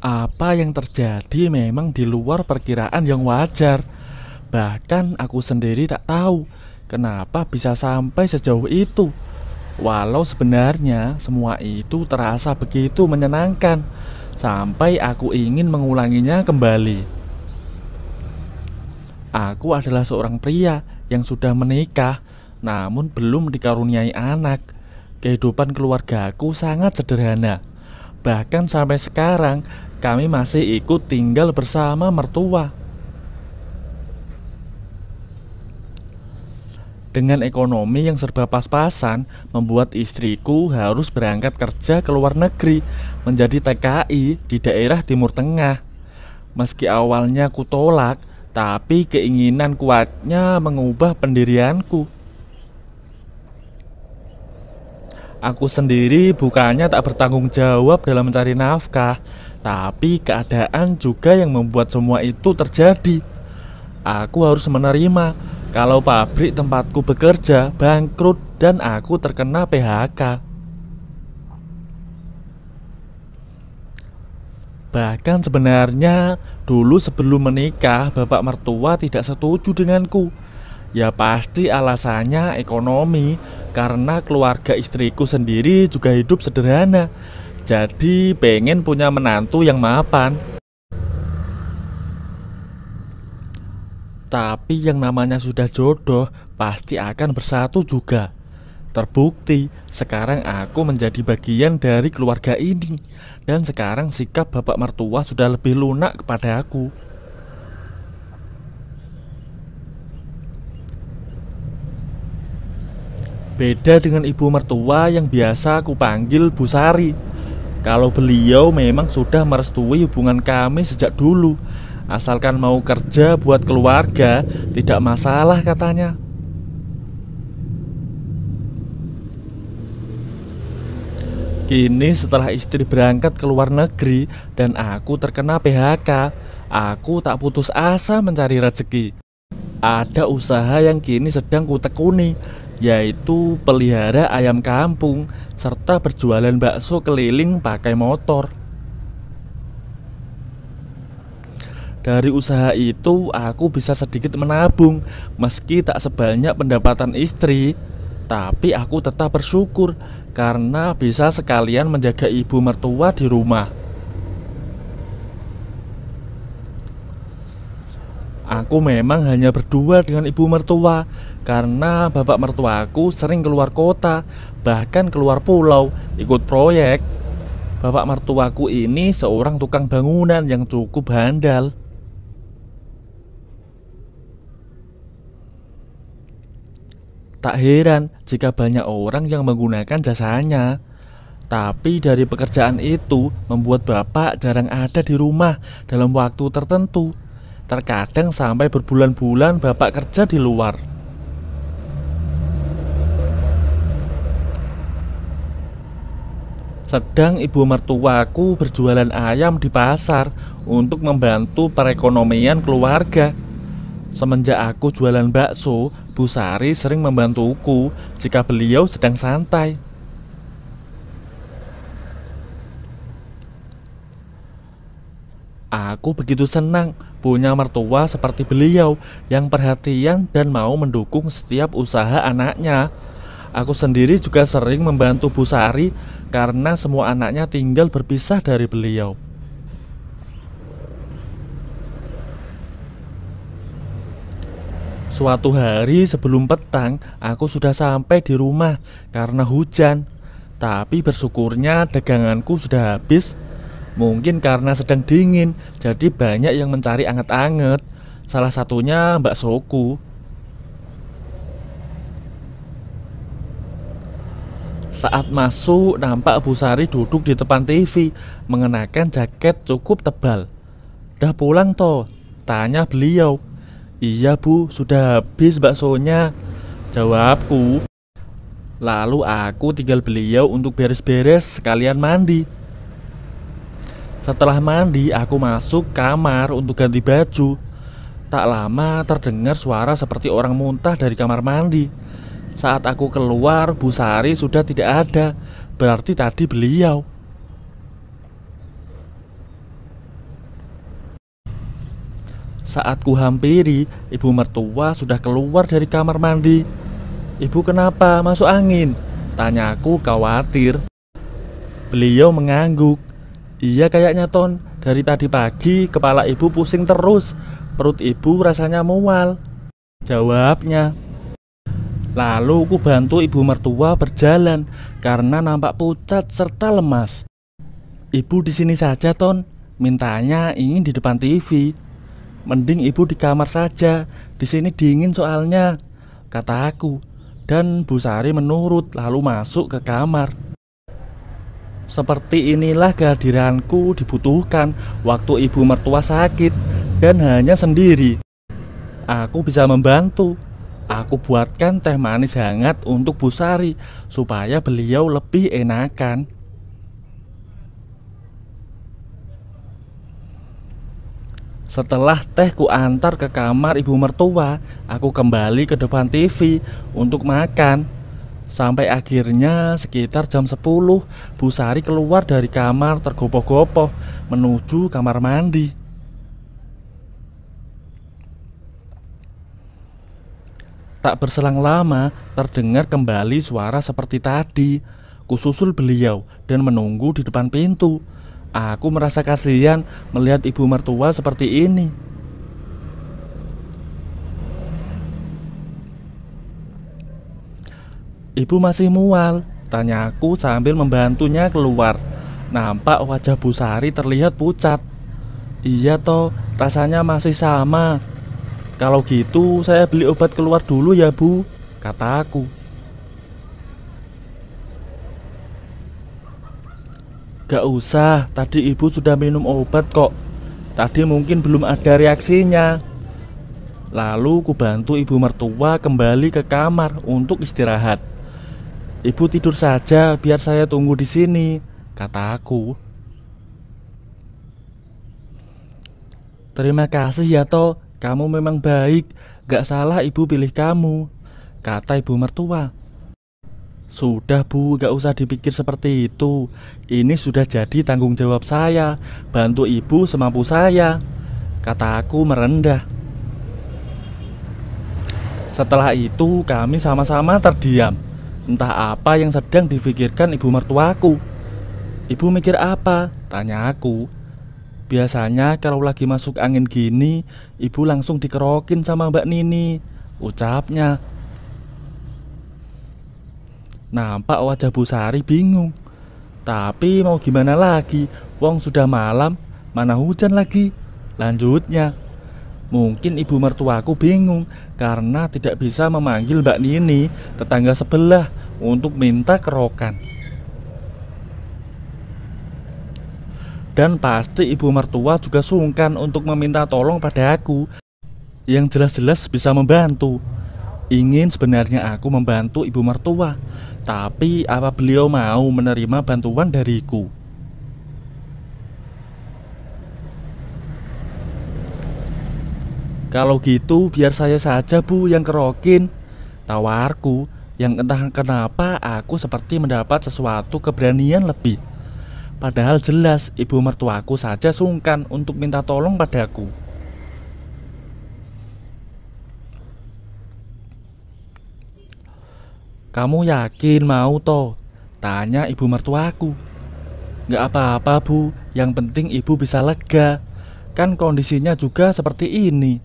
Apa yang terjadi memang di luar perkiraan yang wajar. Bahkan aku sendiri tak tahu kenapa bisa sampai sejauh itu. Walau sebenarnya semua itu terasa begitu menyenangkan, sampai aku ingin mengulanginya kembali. Aku adalah seorang pria yang sudah menikah, namun belum dikaruniai anak. Kehidupan keluargaku sangat sederhana. Bahkan sampai sekarang kami masih ikut tinggal bersama mertua. Dengan ekonomi yang serba pas-pasan, membuat istriku harus berangkat kerja ke luar negeri menjadi TKI di daerah Timur Tengah. Meski awalnya ku tolak, tapi keinginan kuatnya mengubah pendirianku. Aku sendiri bukannya tak bertanggung jawab dalam mencari nafkah, tapi keadaan juga yang membuat semua itu terjadi. Aku harus menerima kalau pabrik tempatku bekerja bangkrut dan aku terkena PHK. Bahkan sebenarnya dulu sebelum menikah bapak mertua tidak setuju denganku. Ya pasti alasannya ekonomi, karena keluarga istriku sendiri juga hidup sederhana. Jadi pengen punya menantu yang mapan. Tapi yang namanya sudah jodoh pasti akan bersatu juga. Terbukti, sekarang aku menjadi bagian dari keluarga ini. Dan sekarang sikap bapak mertua sudah lebih lunak kepada aku. Beda dengan ibu mertua yang biasa aku panggil Bu Sari. Kalau beliau memang sudah merestui hubungan kami sejak dulu. Asalkan mau kerja buat keluarga, tidak masalah katanya. Kini setelah istri berangkat ke luar negeri dan aku terkena PHK, aku tak putus asa mencari rezeki. Ada usaha yang kini sedang kutekuni, yaitu pelihara ayam kampung serta berjualan bakso keliling pakai motor. Dari usaha itu aku bisa sedikit menabung, meski tak sebanyak pendapatan istri. Tapi aku tetap bersyukur karena bisa sekalian menjaga ibu mertua di rumah. Aku memang hanya berdua dengan ibu mertua karena bapak mertuaku sering keluar kota, bahkan keluar pulau, ikut proyek. Bapak mertuaku ini seorang tukang bangunan yang cukup handal. Tak heran jika banyak orang yang menggunakan jasanya. Tapi dari pekerjaan itu membuat bapak jarang ada di rumah dalam waktu tertentu. Terkadang sampai berbulan-bulan bapak kerja di luar. Sedang ibu mertuaku berjualan ayam di pasar untuk membantu perekonomian keluarga. Semenjak aku jualan bakso, Bu Sari sering membantuku jika beliau sedang santai. Aku begitu senang punya mertua seperti beliau yang perhatian dan mau mendukung setiap usaha anaknya. Aku sendiri juga sering membantu Bu Sari karena semua anaknya tinggal berpisah dari beliau. Suatu hari sebelum petang, aku sudah sampai di rumah karena hujan. Tapi bersyukurnya daganganku sudah habis. Mungkin karena sedang dingin, jadi banyak yang mencari anget-anget. Salah satunya Mbak Soku. Saat masuk, nampak Bu Sari duduk di depan TV, mengenakan jaket cukup tebal. "Dah pulang toh?" tanya beliau. "Iya Bu, sudah habis baksonya," jawabku. Lalu aku tinggal beliau untuk beres-beres sekalian mandi. Setelah mandi, aku masuk kamar untuk ganti baju. Tak lama terdengar suara seperti orang muntah dari kamar mandi. Saat aku keluar, Bu Sari sudah tidak ada. Berarti tadi beliau. Saat ku hampiri, ibu mertua sudah keluar dari kamar mandi. "Ibu kenapa masuk angin?" tanyaku khawatir. Beliau mengangguk. "Iya kayaknya Ton, dari tadi pagi kepala ibu pusing terus. Perut ibu rasanya mual," jawabnya. Lalu ku bantu ibu mertua berjalan karena nampak pucat serta lemas. "Ibu di sini saja Ton, mintanya ingin di depan TV." "Mending ibu di kamar saja, di sini dingin soalnya," kata aku. Dan Bu Sari menurut lalu masuk ke kamar. Seperti inilah kehadiranku dibutuhkan waktu ibu mertua sakit dan hanya sendiri. Aku bisa membantu. Aku buatkan teh manis hangat untuk Bu Sari supaya beliau lebih enakan. Setelah teh ku antar ke kamar ibu mertua, aku kembali ke depan TV untuk makan. Sampai akhirnya sekitar jam 10, Bu Sari keluar dari kamar tergopoh-gopoh menuju kamar mandi. Tak berselang lama, terdengar kembali suara seperti tadi. Kususul beliau dan menunggu di depan pintu. Aku merasa kasihan melihat ibu mertua seperti ini. "Ibu masih mual?" tanyaku sambil membantunya keluar. Nampak wajah Bu Sari terlihat pucat. "Iya toh, rasanya masih sama." "Kalau gitu saya beli obat keluar dulu ya Bu," kataku. "Gak usah, tadi ibu sudah minum obat kok. Tadi mungkin belum ada reaksinya." Lalu ku bantu ibu mertua kembali ke kamar untuk istirahat. "Ibu tidur saja biar saya tunggu di sini," kataku. "Terima kasih ya toh, kamu memang baik. Gak salah ibu pilih kamu," kata ibu mertua. "Sudah Bu, gak usah dipikir seperti itu. Ini sudah jadi tanggung jawab saya, bantu ibu semampu saya," kataku merendah. Setelah itu kami sama-sama terdiam. Entah apa yang sedang dipikirkan ibu mertuaku. "Ibu mikir apa?" tanya aku. "Biasanya kalau lagi masuk angin gini, ibu langsung dikerokin sama Mbak Nini," ucapnya. Nampak wajah Bu Sari bingung. Tapi mau gimana lagi, wong sudah malam, mana hujan lagi, lanjutnya. Mungkin ibu mertuaku bingung karena tidak bisa memanggil Mbak Nini, tetangga sebelah, untuk minta kerokan. Dan pasti ibu mertua juga sungkan untuk meminta tolong pada aku yang jelas-jelas bisa membantu. Ingin sebenarnya aku membantu ibu mertua, tapi apa beliau mau menerima bantuan dariku? "Kalau gitu biar saya saja Bu yang kerokin," tawarku, yang entah kenapa aku seperti mendapat sesuatu keberanian lebih. Padahal jelas ibu mertuaku saja sungkan untuk minta tolong padaku. "Kamu yakin mau toh?" tanya ibu mertuaku. "Gak apa-apa Bu, yang penting ibu bisa lega. Kan kondisinya juga seperti ini.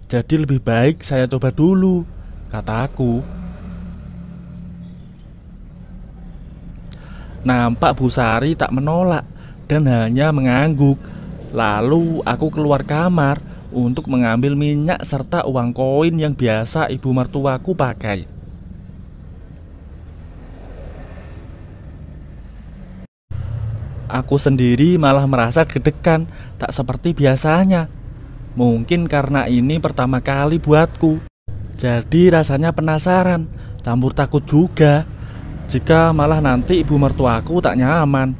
Jadi lebih baik saya coba dulu," kataku. Nampak Bu Sari tak menolak dan hanya mengangguk. Lalu aku keluar kamar untuk mengambil minyak serta uang koin yang biasa ibu mertuaku pakai. Aku sendiri malah merasa deg-degan, tak seperti biasanya. Mungkin karena ini pertama kali buatku. Jadi rasanya penasaran, campur takut juga. Jika malah nanti ibu mertuaku tak nyaman.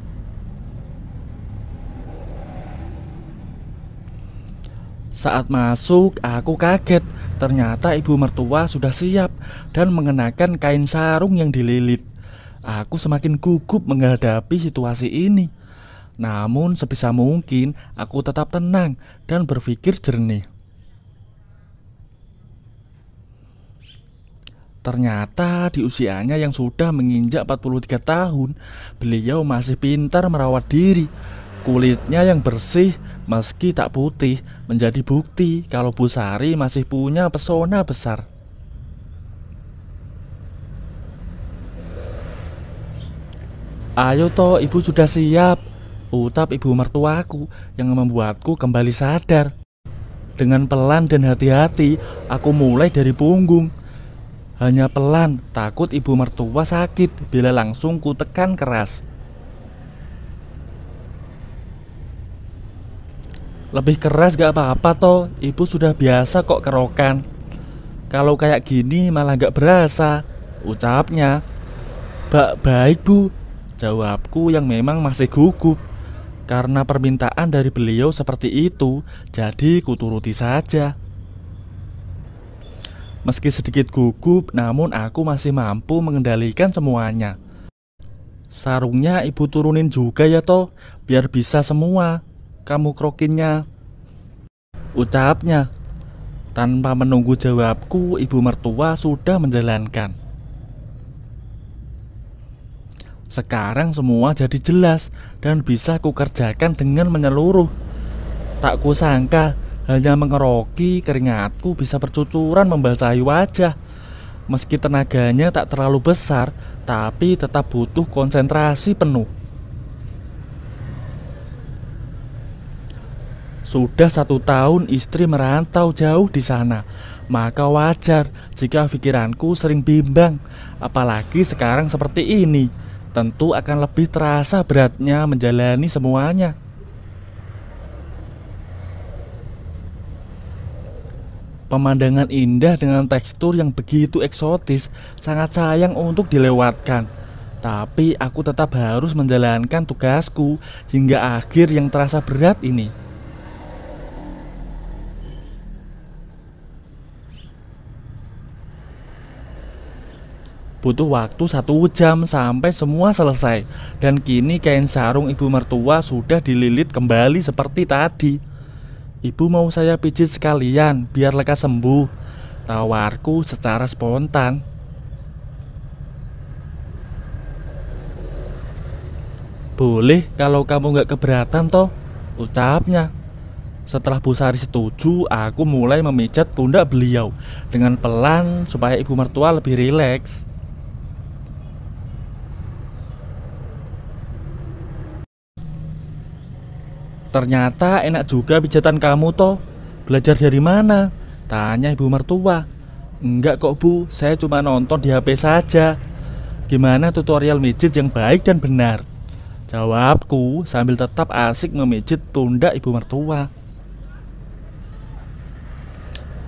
Saat masuk, aku kaget. Ternyata ibu mertua sudah siap dan mengenakan kain sarung yang dililit. Aku semakin gugup menghadapi situasi ini. Namun sebisa mungkin aku tetap tenang dan berpikir jernih. Ternyata di usianya yang sudah menginjak 43 tahun, beliau masih pintar merawat diri. Kulitnya yang bersih meski tak putih menjadi bukti kalau Bu Sari masih punya pesona besar. "Ayo toh, ibu sudah siap," ucap ibu mertuaku yang membuatku kembali sadar. Dengan pelan dan hati-hati, aku mulai dari punggung. Hanya pelan, takut ibu mertua sakit bila langsung ku tekan keras. "Lebih keras gak apa-apa toh, ibu sudah biasa kok kerokan. Kalau kayak gini malah gak berasa," ucapnya. Baik bu," jawabku yang memang masih gugup. Karena permintaan dari beliau seperti itu, jadi kuturuti saja. Meski sedikit gugup, namun aku masih mampu mengendalikan semuanya. "Sarungnya ibu turunin juga ya toh, biar bisa semua kamu krokinnya," ucapnya. Tanpa menunggu jawabku, ibu mertua sudah menjalankan. Sekarang semua jadi jelas dan bisa kukerjakan dengan menyeluruh. Tak kusangka hanya mengeroki keringatku bisa bercucuran membasahi wajah. Meski tenaganya tak terlalu besar, tapi tetap butuh konsentrasi penuh. Sudah 1 tahun istri merantau jauh di sana, maka wajar jika pikiranku sering bimbang. Apalagi sekarang seperti ini, tentu akan lebih terasa beratnya menjalani semuanya. Pemandangan indah dengan tekstur yang begitu eksotis sangat sayang untuk dilewatkan. Tapi aku tetap harus menjalankan tugasku hingga akhir yang terasa berat ini. Butuh waktu 1 jam sampai semua selesai. Dan kini kain sarung ibu mertua sudah dililit kembali seperti tadi. "Ibu mau saya pijit sekalian biar lekas sembuh," tawarku secara spontan. "Boleh kalau kamu gak keberatan toh," ucapnya. Setelah Bu Sari setuju, aku mulai memijat pundak beliau dengan pelan supaya ibu mertua lebih rileks. "Ternyata enak juga pijatan kamu toh. Belajar dari mana?" tanya ibu mertua. "Enggak kok bu, saya cuma nonton di HP saja. Gimana tutorial mijit yang baik dan benar?" jawabku sambil tetap asik memijit pundak ibu mertua.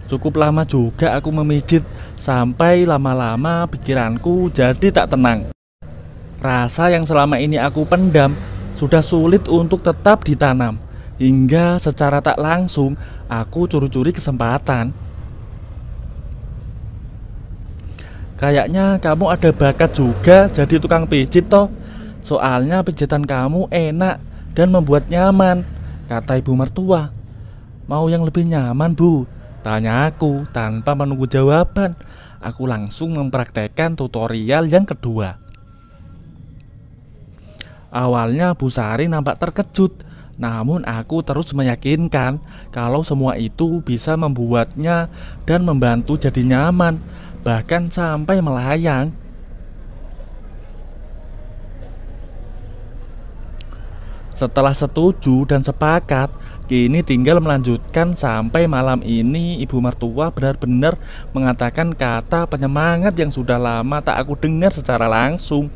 Cukup lama juga aku memijit, sampai lama-lama pikiranku jadi tak tenang. Rasa yang selama ini aku pendam sudah sulit untuk tetap ditanam. Hingga secara tak langsung aku curi-curi kesempatan. "Kayaknya kamu ada bakat juga jadi tukang pijit toh. Soalnya pijitan kamu enak dan membuat nyaman," kata ibu mertua. "Mau yang lebih nyaman bu?" tanya aku tanpa menunggu jawaban. Aku langsung mempraktekkan tutorial yang kedua. Awalnya Bu Sari nampak terkejut, namun aku terus meyakinkan kalau semua itu bisa membuatnya dan membantu jadi nyaman, bahkan sampai melayang. Setelah setuju dan sepakat, kini tinggal melanjutkan sampai malam ini ibu mertua benar-benar mengatakan kata penyemangat yang sudah lama tak aku dengar secara langsung.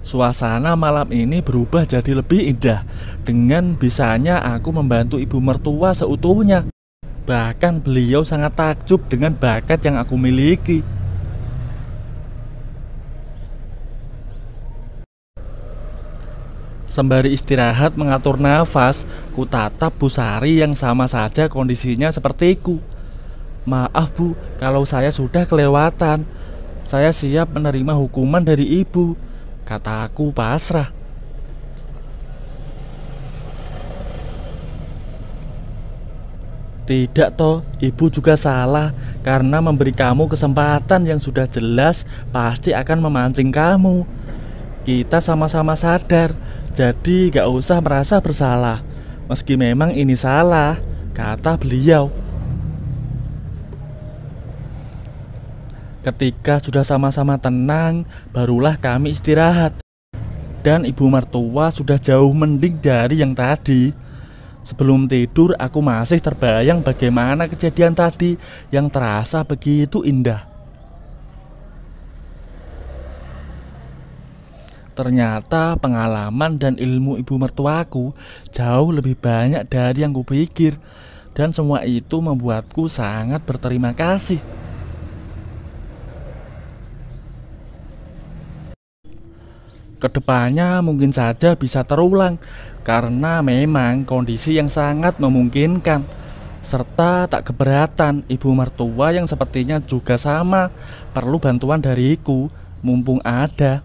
Suasana malam ini berubah jadi lebih indah. Dengan bisanya aku membantu ibu mertua seutuhnya. Bahkan beliau sangat takjub dengan bakat yang aku miliki. Sembari istirahat mengatur nafas, ku tatap Bu Sari yang sama saja kondisinya sepertiku. "Maaf bu, kalau saya sudah kelewatan. Saya siap menerima hukuman dari ibu," kataku pasrah. Tidak toh, ibu juga salah karena memberi kamu kesempatan yang sudah jelas pasti akan memancing kamu. Kita sama-sama sadar, jadi gak usah merasa bersalah. Meski memang ini salah, kata beliau. Ketika sudah sama-sama tenang, barulah kami istirahat. Dan ibu mertua sudah jauh mending dari yang tadi. Sebelum tidur aku masih terbayang bagaimana kejadian tadi yang terasa begitu indah. Ternyata pengalaman dan ilmu ibu mertuaku jauh lebih banyak dari yang kupikir. Dan semua itu membuatku sangat berterima kasih. Kedepannya mungkin saja bisa terulang karena memang kondisi yang sangat memungkinkan. Serta tak keberatan ibu mertua yang sepertinya juga sama perlu bantuan dariku mumpung ada.